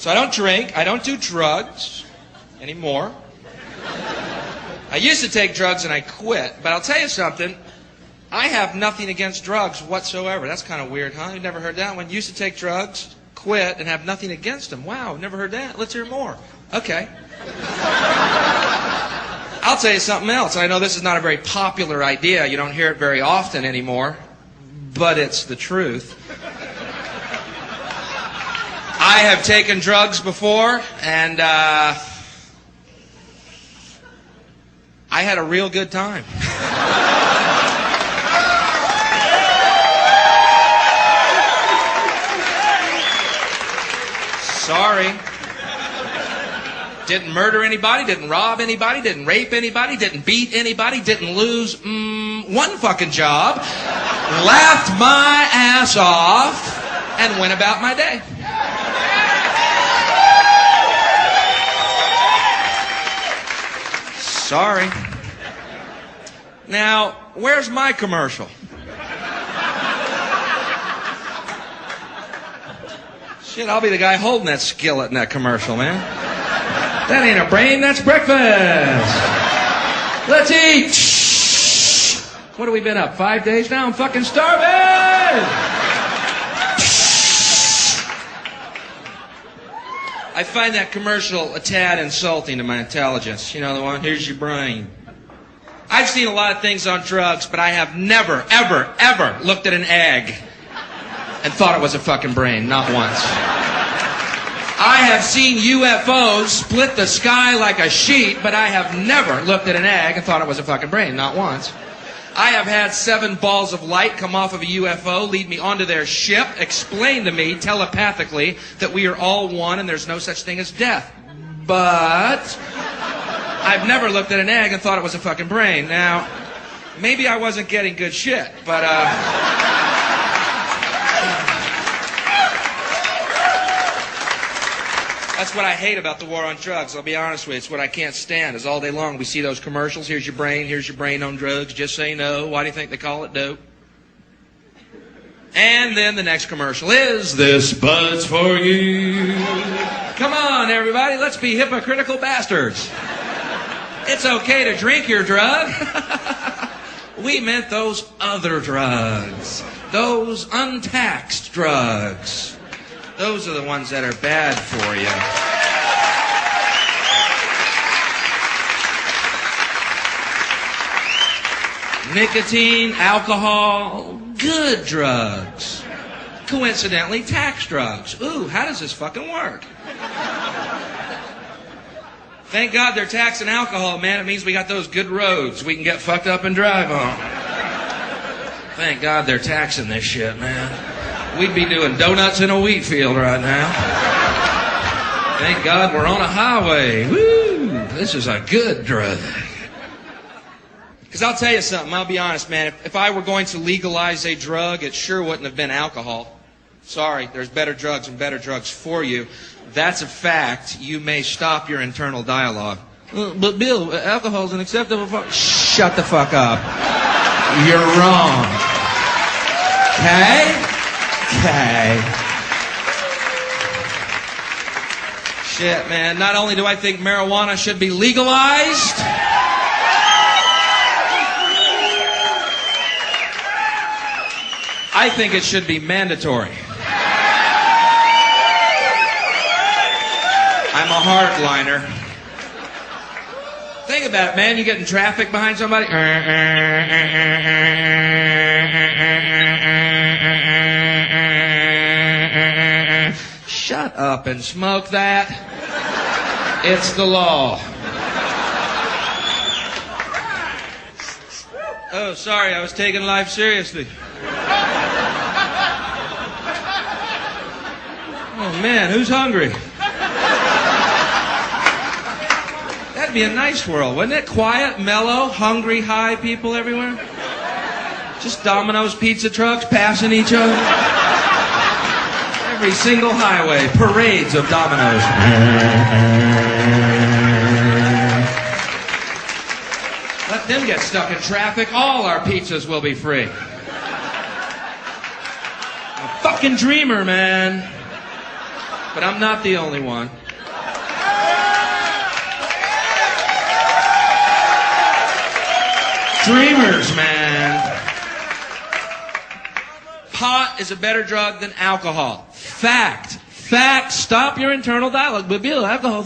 So I don't drink. I don't do drugs anymore. I used to take drugs and I quit. But I'll tell you something. I have nothing against drugs whatsoever. That's kind of weird, huh? You've never heard that one? Used to take drugs, quit, and have nothing against them. Wow, never heard that. Let's hear more. Okay. I'll tell you something else. I know this is not a very popular idea. You don't hear it very often anymore. But it's the truth. I have taken drugs before, and I had a real good time. Sorry. Didn't murder anybody, didn't rob anybody, didn't rape anybody, didn't beat anybody, didn't lose one fucking job, laughed my ass off, and went about my day. Sorry. Now, where's my commercial? Shit, I'll be the guy holding that skillet in that commercial, man. That ain't a brain, that's breakfast. Let's eat. What have we been up, 5 days now? I'm fucking starving. I find that commercial a tad insulting to my intelligence. You know the one, here's your brain. I've seen a lot of things on drugs, but I have never, ever, ever looked at an egg and thought it was a fucking brain, not once. I have seen UFOs split the sky like a sheet, but I have never looked at an egg and thought it was a fucking brain, not once. I have had 7 balls of light come off of a UFO, lead me onto their ship, explain to me telepathically that we are all one and there's no such thing as death. But I've never looked at an egg and thought it was a fucking brain. Now, maybe I wasn't getting good shit, but that's what I hate about the war on drugs. I'll be honest with you. It's what I can't stand is all day long we see those commercials. Here's your brain on drugs. Just say no. Why do you think they call it dope? And then the next commercial is this bud's for you. Come on, everybody. Let's be hypocritical bastards. It's okay to drink your drug. We meant those other drugs. Those untaxed drugs. Those are the ones that are bad for you. Nicotine, alcohol, good drugs. Coincidentally, tax drugs. Ooh, how does this fucking work? Thank God they're taxing alcohol, man. It means we got those good roads we can get fucked up and drive on. Thank God they're taxing this shit, man. We'd be doing donuts in a wheat field right now. Thank God we're on a highway. Woo! This is a good drug. Because I'll tell you something, I'll be honest, man. If I were going to legalize a drug, it sure wouldn't have been alcohol. Sorry, there's better drugs and better drugs for you. That's a fact. You may stop your internal dialogue. But Bill, alcohol's an acceptable Shut the fuck up. You're wrong. Okay? Okay. Shit, man. Not only do I think marijuana should be legalized, I think it should be mandatory. I'm a hardliner. Think about it, man. You get in traffic behind somebody. Shut up and smoke that. It's the law. Oh, sorry, I was taking life seriously. Oh, man, who's hungry? That'd be a nice world, wouldn't it? Quiet, mellow, hungry, high people everywhere. Just Domino's pizza trucks passing each other. Every single highway, parades of Domino's. Let them get stuck in traffic. All our pizzas will be free. A fucking dreamer, man. But I'm not the only one. Dreamers, man. Pot is a better drug than alcohol. Fact. Fact. Stop your internal dialogue. But Bill, alcohol's...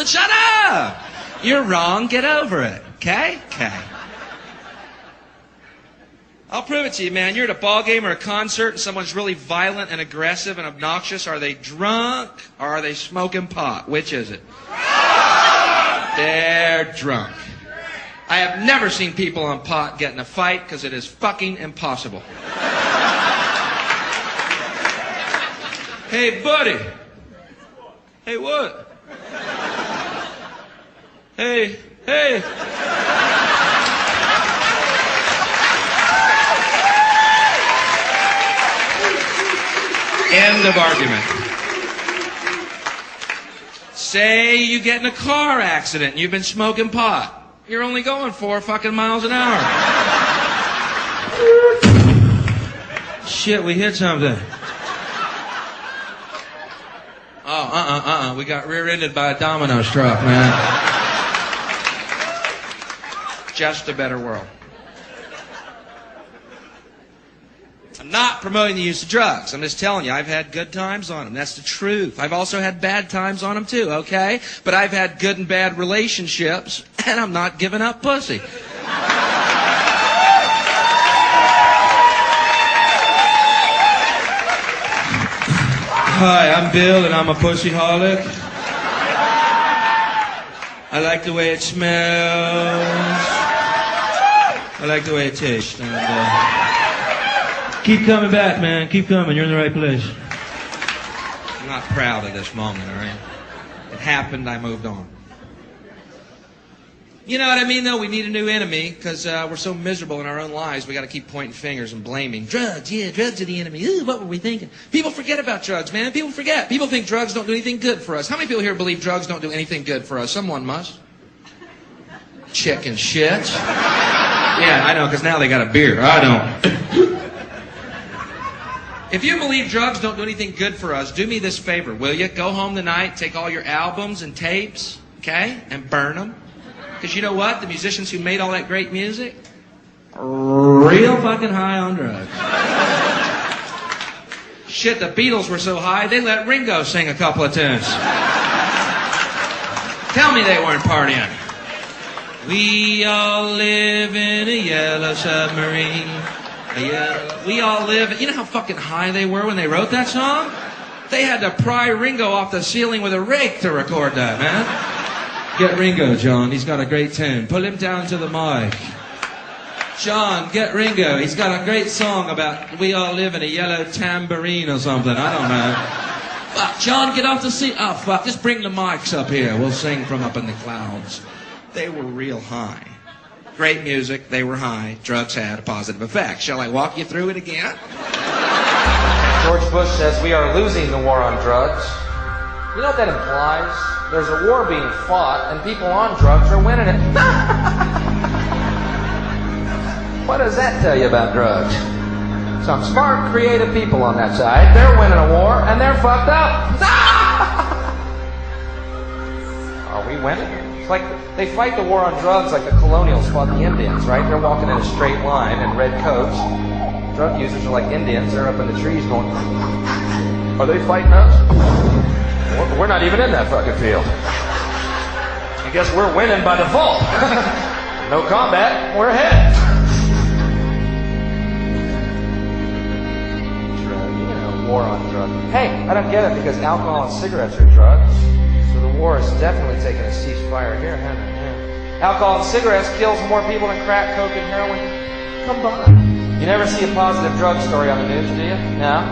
Shut up! You're wrong. Get over it. Okay? Okay. I'll prove it to you, man. You're at a ball game or a concert and someone's really violent and aggressive and obnoxious. Are they drunk or are they smoking pot? Which is it? They're drunk. I have never seen people on pot get in a fight because it is fucking impossible. Hey, buddy. Hey, what? Hey. End of argument. Say you get in a car accident and you've been smoking pot. You're only going 4 fucking miles an hour. Shit, we hit something. Oh, we got rear-ended by a Domino's truck, man. Just a better world. I'm not promoting the use of drugs. I'm just telling you, I've had good times on them. That's the truth. I've also had bad times on them too, okay? But I've had good and bad relationships, and I'm not giving up pussy. Hi, I'm Bill, and I'm a pussyholic. I like the way it smells. I like the way it tastes. And, keep coming back, man. Keep coming. You're in the right place. I'm not proud of this moment, all right? It happened. I moved on. You know what I mean, though? We need a new enemy because we're so miserable in our own lives. We got to keep pointing fingers and blaming. Drugs, yeah, drugs are the enemy. Ooh, what were we thinking? People forget about drugs, man. People forget. People think drugs don't do anything good for us. How many people here believe drugs don't do anything good for us? Someone must. Chicken shit. Yeah, I know, because now they got a beer. I don't. If you believe drugs don't do anything good for us, do me this favor, will you? Go home tonight, take all your albums and tapes, okay, and burn them. Because you know what? The musicians who made all that great music, real fucking high on drugs. Shit, the Beatles were so high, they let Ringo sing a couple of tunes. Tell me they weren't partying. We all live in a yellow submarine. We all live... You know how fucking high they were when they wrote that song? They had to pry Ringo off the ceiling with a rake to record that, man. Get Ringo, John. He's got a great tune. Pull him down to the mic. John, get Ringo. He's got a great song about we all live in a yellow tambourine or something. I don't know. Fuck, John, get off the seat. Oh, fuck, just bring the mics up here. We'll sing from up in the clouds. They were real high. Great music, they were high. Drugs had a positive effect. Shall I walk you through it again? George Bush says we are losing the war on drugs. You know what that implies? There's a war being fought, and people on drugs are winning it. What does that tell you about drugs? Some smart, creative people on that side. They're winning a war, and they're fucked up. Are we winning? It's like they fight the war on drugs like the colonials fought the Indians, right? They're walking in a straight line in red coats. Drug users are like Indians. They're up in the trees going, are they fighting us? We're not even in that fucking field. I guess we're winning by default. No combat, we're ahead. War on drugs. Hey, I don't get it because alcohol and cigarettes are drugs. So the war is definitely taking a ceasefire here, hasn't it? Yeah. Alcohol and cigarettes kills more people than crack, coke, and heroin combined. You never see a positive drug story on the news, do you? No.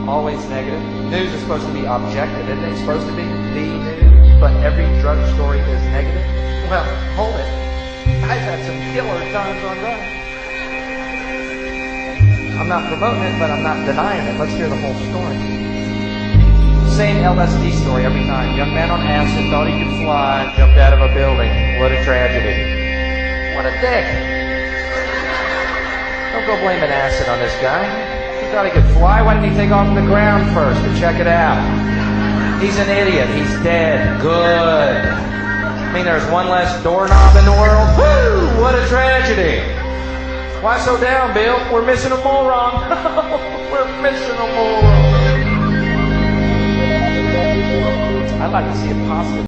Always negative. News is supposed to be objective, isn't it? It's supposed to be the news, but every drug story is negative. Well, hold it. I've had some killer times on drugs. I'm not promoting it, but I'm not denying it. Let's hear the whole story. Same LSD story every time. Young man on acid thought he could fly, jumped out of a building. What a tragedy. What a dick. Don't go blaming acid on this guy. He thought he could fly. Why didn't he take off the ground first to check it out? He's an idiot. He's dead. Good. I mean, there's one less doorknob in the world. Woo! What a tragedy. Why so down, Bill? We're missing a moron. We're missing a moron. I'd like to see a positive